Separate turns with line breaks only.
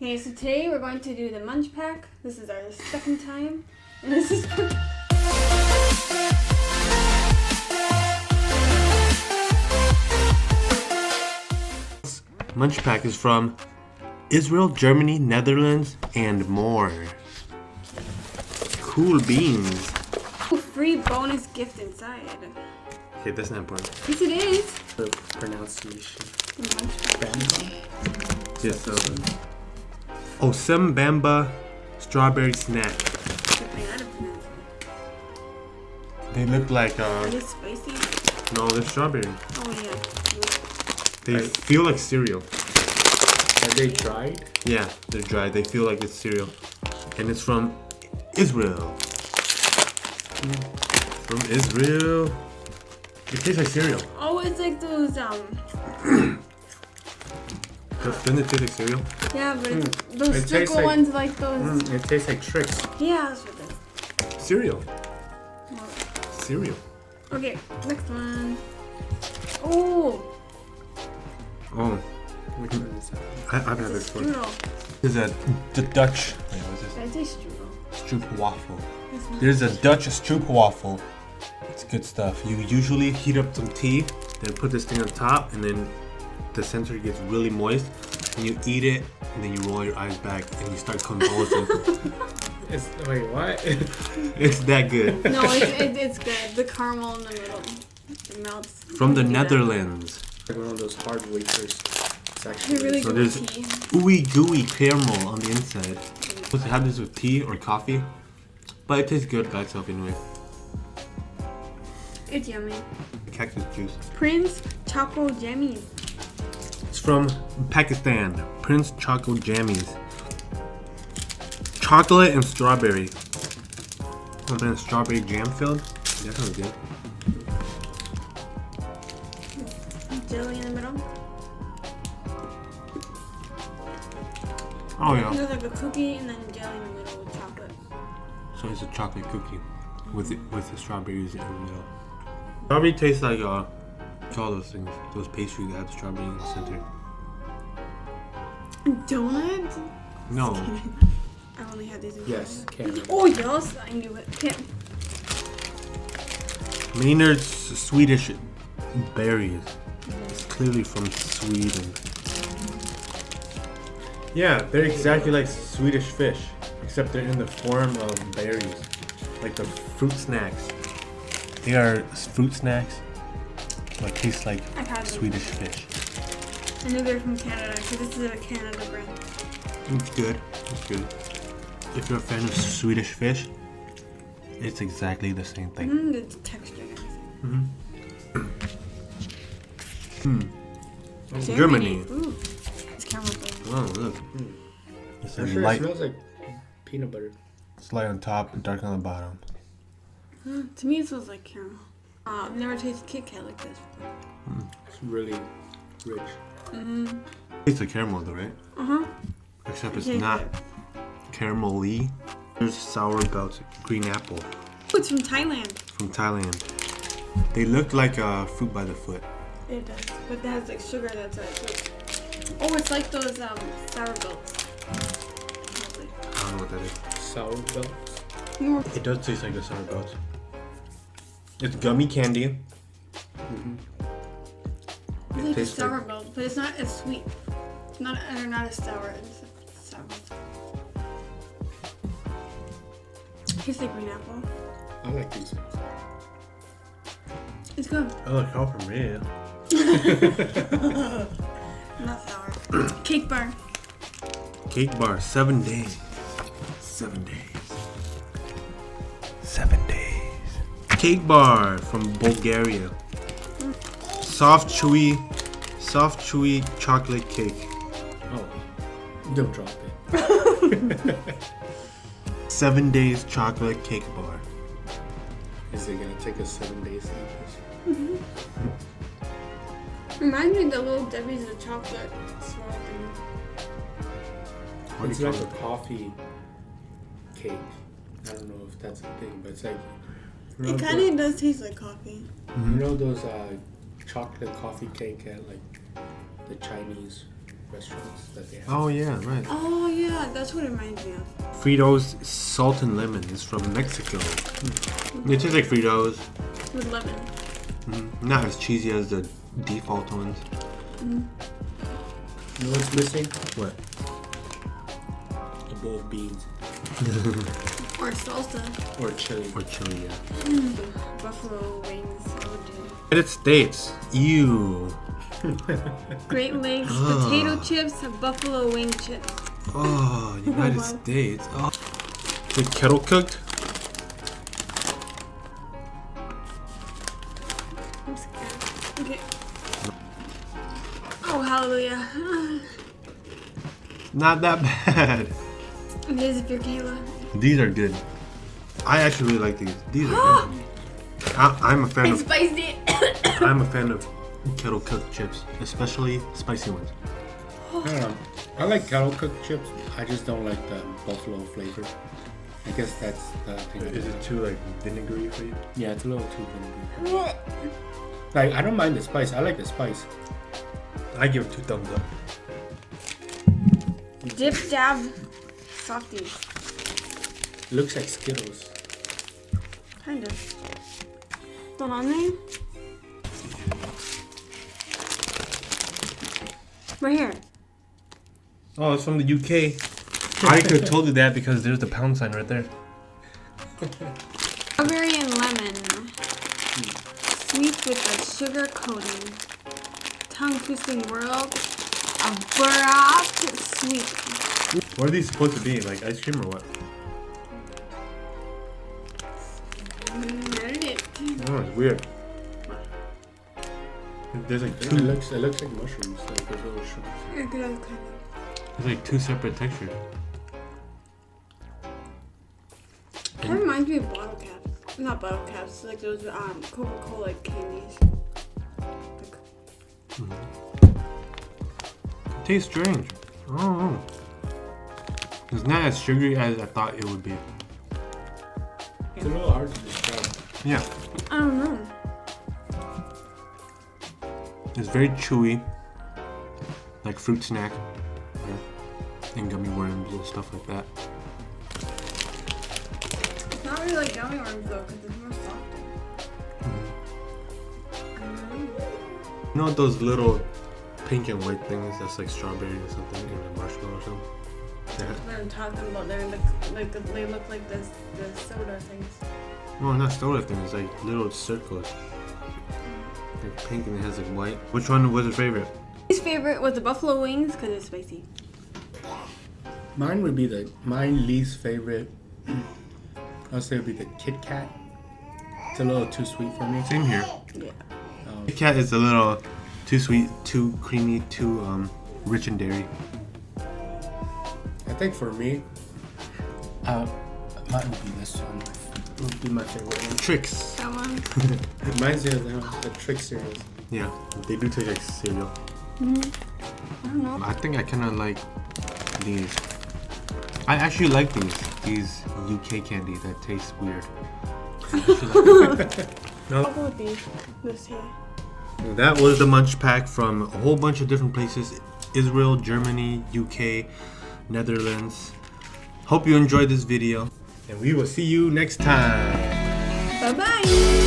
Okay, so today we're going to do the MunchPak. This is our second time. And this is
MunchPak is from Israel, Germany, Netherlands, and more. Cool beans.
free bonus gift inside.
Okay, that's not important.
Yes, it is.
The pronunciation.
The MunchPak.
Yes, Osem Bamba strawberry snack. They look like
Are they spicy?
no, they're strawberry.
Oh yeah.
They feel like cereal.
Are they dried?
Yeah, they're dry. They feel like it's cereal. And it's from Israel. From Israel. It tastes like cereal.
Oh, it's like those
Doesn't it taste like cereal?
yeah, but it's those
It tastes
circle
like-
ones like those.
It tastes like tricks.
Yeah, that's what it is.
Cereal.
Well,
Cereal.
okay, next one. Oh,
Oh,
Which one is that?
I've had
it's
this
a
one.
strudel.
There's the Dutch. Wait, what is this?
Did I say strudel?
Stroop waffle.
It's not.
There's a Dutch Stroop waffle. It's good stuff. You usually heat up some tea, then put this thing on top, and then the center gets really moist, and you eat it, and then you roll your eyes back, and you start convulsing.
Wait, what?
It's that good.
No, it's good. The caramel in the middle. It melts.
From the
You do that.
Netherlands.
Like one of those hard wafers. It's
They're
actually
really
So
good
there's
with tea.
ooey gooey caramel on the inside. Supposed to have this with tea or coffee, but it tastes good by itself anyway.
It's yummy.
Cactus juice.
Prince Choco Jammies.
It's from Pakistan. Prince Choco Jammies. Chocolate and strawberry. Oh man, strawberry jam filled? That sounds good.
Jelly in the middle.
Oh yeah.
There's like a cookie and then jelly in the middle with chocolate.
So it's a chocolate cookie with the strawberries in the middle. Strawberry tastes like all those things. Those pastries that have strawberry in the center.
Donut?
No.
I only had these in
Yes,
Canada.
caramel.
Oh yes, I knew it.
Maynard's Swedish berries. It's clearly from Sweden. Yeah, they're exactly like Swedish fish, except they're in the form of berries, like the fruit snacks. They are fruit snacks, but taste like
I've had them.
Swedish fish.
I knew they were from Canada because this is a Canada brand.
It's good. It's good. If you're a fan of Swedish fish, it's exactly the same thing.
The texture and everything.
Germany.
Ooh. It's caramel flavored.
Oh, look. It's
For
like
sure, it
light.
smells like peanut butter.
It's light on top and dark on the bottom.
To me, it smells like caramel. I've never tasted Kit Kat like this before.
It's really rich.
It's a caramel though, right? Except it's
Okay,
not
good.
caramel-y. There's sour belts, green apple
Oh, it's from Thailand.
from Thailand. They look like fruit by the foot.
It does, but it has like sugar that's it. Oh, it's like those sour belts.
I don't know what that is.
Sour belts.
It does taste like the sour belts. It's gummy candy.
It's like a
tastes
sour
like-
belt, but it's not as sweet. It's not as sour. It's sour. Tastes like green apple.
I like these things.
It's good.
Oh, look, all from me.
Not sour. Cake bar.
Cake bar, 7 days. 7 days. 7 days. Cake bar from Bulgaria. Soft, chewy chocolate cake.
Oh, don't drop it.
7 days chocolate cake bar.
Is it gonna take us 7 days to eat this?
Reminds me of the little Debbie's the chocolate swirl thing.
What
It's
do you
like
call
a coffee cake. I don't know if that's a thing, but it's like
It kind of does taste like coffee.
you know those chocolate coffee cake at like the Chinese restaurants that they have.
Oh yeah, right.
Oh yeah, that's what it reminds me of.
Fritos Salt and Lemon is from Mexico. It tastes like Fritos.
With lemon.
Not as cheesy as the default ones.
You know what's missing?
What?
A bowl of beans.
Or salsa.
Or chili.
Or chili, yeah.
Buffalo wings. Oh, dude.
United States. Ew.
Great Lakes potato chips, buffalo wing chips.
Oh, United States. Oh. Is it kettle cooked?
I'm scared. Okay. Oh, hallelujah.
Not that bad.
It is if you're Kayla.
These are good. I actually really like these. These are good. I'm a fan
It's
of.
spicy.
I'm a fan of kettle cooked chips, especially spicy ones.
I don't know. I like kettle cooked chips. I just don't like the buffalo flavor. I guess that's the thing.
Is it too like vinegary for you?
Yeah, it's a little too vinegary. Like, I don't mind the spice. I like the spice.
I give it 2 thumbs up.
Dip dab softies.
It looks like Skittles.
Kind of. Still on there? Right here.
Oh, it's from the UK. I could have told you that because there's the pound sign right there.
Strawberry and lemon. Sweet with a sugar coating. Tongue twisting world of Barack sweet.
What are these supposed to be? Like ice cream or what? Oh, it's weird. There's like
It
two.
looks like mushrooms. Like there's little shrooms.
There's like 2 separate textures.
That reminds me of bottle caps. Not bottle caps, like those Coca-Cola candies.
It tastes strange. I don't know. It's not as sugary as I thought it would be.
It's a little hard to describe.
Yeah,
I don't know.
it's very chewy, like fruit snack, and gummy worms and stuff like that.
It's not really like gummy worms though, because it's more softer.
You know those little pink and white things that's like strawberry or something, in a marshmallow or something? Yeah.
That's what I'm talking about. They look like the soda things.
No, not soda things, like little circles. Like pink and it has like white. Which one was your favorite?
His favorite was the buffalo wings because it's spicy.
Mine would be my least favorite. I'll say it would be the Kit Kat. It's a little too sweet for me.
Same here.
Yeah.
Kit Kat is a little too sweet, too creamy, too rich in dairy.
I think for me, mine would be this one. It would be my favorite one.
Tricks.
That one.
Mine's the Trick series.
Yeah, they do taste like cereal.
I don't know.
I think I kind of like these. I actually like these UK candy that taste weird.
I'll go with this here.
That was the MunchPak from a whole bunch of different places: Israel, Germany, UK, Netherlands. Hope you enjoyed this video, and we will see you next time.
Bye bye.